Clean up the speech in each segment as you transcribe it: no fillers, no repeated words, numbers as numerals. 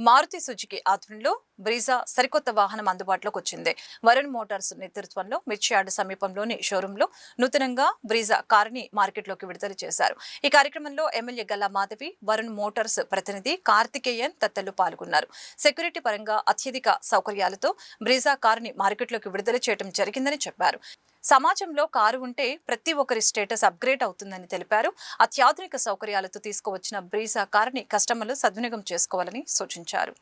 Maruti Suzuki ఆధ్వర్యంలో బ్రీజా సరికొత్త వాహనం అందుబాటులోకి వచ్చింది. వరుణ్ మోటార్స్ నేతృత్వంలో మిర్చియార్డ్ సమీపంలోని షోరూంలో నూతనంగా బ్రీజా కారుని మార్కెట్లోకి విడుదల చేశారు. ఈ కార్యక్రమంలో ఎమ్మెల్యే గల్లా మాధవి, వరుణ్ మోటార్స్ ప్రతినిధి కార్తికేయన్ తదితరులు పాల్గొన్నారు. సెక్యూరిటీ పరంగా అత్యధిక సౌకర్యాలతో బ్రీజా కారుని మార్కెట్లోకి విడుదల చేయడం జరిగిందని చెప్పారు. సమాజంలో కారు ఉంటే ప్రతి ఒక్కరి స్టేటస్ అప్గ్రేడ్ అవుతుందని తెలిపారు. అత్యాధునిక సౌకర్యాలతో తీసుకువచ్చిన బ్రీజా కారుని కస్టమర్లు సద్వినియోగం చేసుకోవాలని సూచించారు.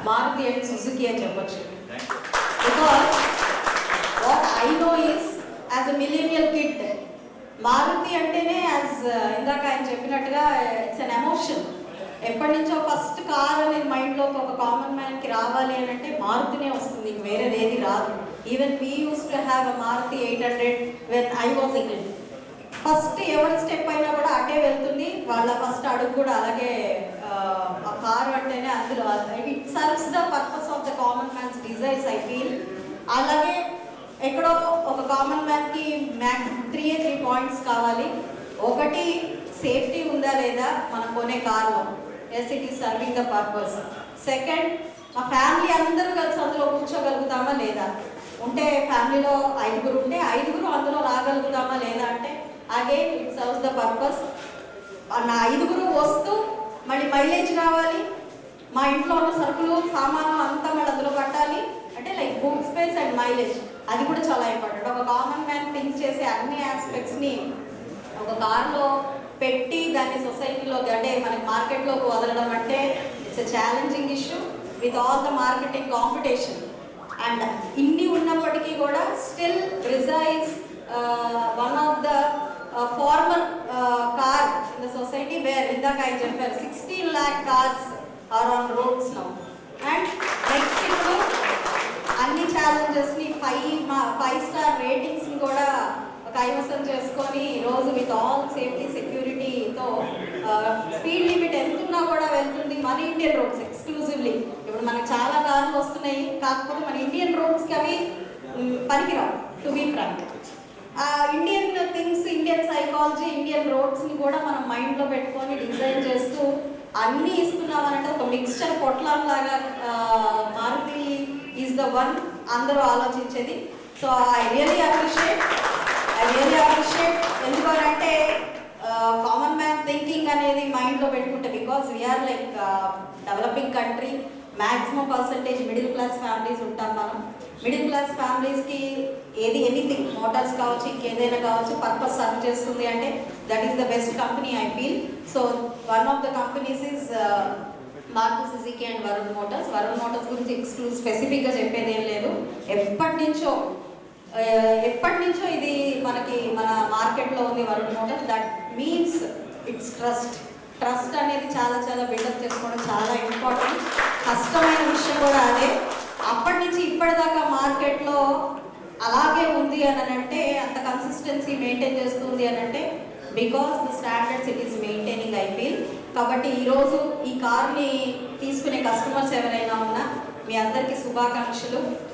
Maruti and Suzuki అని చెప్పొచ్చు. Because what I know is as a millennial kid, Maruti అంటేనే యాజ్ ఇందాక ఆయన చెప్పినట్టుగా ఇట్స్ అన్ ఎమోషన్. ఎప్పటి నుంచో ఫస్ట్ కార్ అనేది మైండ్లోకి ఒక కామన్ మ్యాన్కి రావాలి అని అంటే మారుతినే వస్తుంది, వేరేది ఏది రాదు. Even we use to have a Maruti 800 when I was in it. First ఎవరి స్టెప్ అయినా కూడా అటే వెళ్తుంది, వాళ్ళ ఫస్ట్ అడుగు కూడా అలాగే. ఆ కారు అంటేనే అందులో it serves the purpose of the common man's desires I feel. అలాగే ఎక్కడో ఒక కామన్ మ్యాన్కి మ్యాక్స్ 3 పాయింట్స్ కావాలి. ఒకటి, సేఫ్టీ ఉందా లేదా మనం కొనే కార్లో, yes it is serving the purpose. Second, మా ఫ్యామిలీ అందరూ కలిసి అందులో కూర్చోగలుగుతామా లేదా, ఉంటే ఫ్యామిలీలో 5 ఉంటే 5 అందులో రాగలుగుతామా లేదా అంటే again it serves the purpose. నా 5 వస్తూ మళ్ళీ మైలేజ్ రావాలి, మా ఇంట్లో ఉన్న సరుకులు సామాను అంతా మళ్ళీ అందులో కట్టాలి అంటే like boot space and mileage, అది కూడా చాలా ఇంపార్టెంట్. ఒక కామన్ మ్యాన్ థింక్ చేసే అన్ని ఆస్పెక్ట్స్ని ఒక కార్లో పెట్టి దాన్ని సొసైటీలోకి అంటే మనకి మార్కెట్లోకి వదలడం అంటే it's a challenging issue with all the marketing competition. And ఇన్ని ఉన్నప్పటికీ కూడా still Brezza is one of the former car in the society where ఇందాక ఆయన చెప్పారు 16 lakh cars are on roads now. And next ఇప్పుడు అన్ని ఛాలెంజెస్ని 5 స్టార్ రేటింగ్స్ని కూడా కైవసం చేసుకొని ఈరోజు విత్ ఆల్ సేఫ్టీ సెక్యూరిటీతో స్పీడ్ లిమిట్ ఎంత ఉన్నా కూడా వెళ్తుంది మన ఇండియన్ రోడ్స్ ఎక్స్క్లూజివ్లీ. ఇప్పుడు మనకు చాలా కార్లు వస్తున్నాయి, కాకపోతే మన ఇండియన్ రోడ్స్కి అవి పనికిరావు to be frank. Indian things, Indian psychology, Indian రోడ్స్ని కూడా మనం మైండ్లో పెట్టుకొని డిజైన్ చేస్తూ అన్నీ ఇస్తున్నామనంటే ఒక మిక్స్చర్ పొట్లాలాగా మారుతి ఈజ్ ద వన్ అందరూ ఆలోచించేది. సో ఐ రియలీ అప్రిషియేట్ ఎందుకంటే కామన్ మ్యాన్ థింకింగ్ అనేది మైండ్లో పెట్టుకుంటే, because we are like developing country, maximum percentage middle class families ఉంటాం మనం. మిడిల్ క్లాస్ ఫ్యామిలీస్కి ఎనీథింగ్ మోటార్స్ కావచ్చు, ఇంకేదైనా కావచ్చు, పర్పస్ సర్వ్ చేస్తుంది అంటే that is the best company I feel. So one of the companies is Maruti Suzuki and Varun motors. Varun motors గురించి స్పెసిఫిక్గా చెప్పేది ఏం లేదు. ఎప్పటి నుంచో ఇది మన మార్కెట్లో ఉంది Varun Motors. That means it's trust అనేది చాలా బిల్డప్ చేసుకోవడం చాలా ఇంపార్టెంట్. కష్టమైన విషయం కూడా అదే. అప్పటి నుంచి ఇప్పటిదాకా మార్కెట్లో అలాగే ఉంది అని అంటే, అంత కన్సిస్టెన్సీ మెయింటైన్ చేస్తుంది అని అంటే because the standards it is maintaining I feel. కాబట్టి ఈరోజు ఈ కార్ని తీసుకునే కస్టమర్స్ ఎవరైనా ఉన్నా మీ అందరికీ శుభాకాంక్షలు.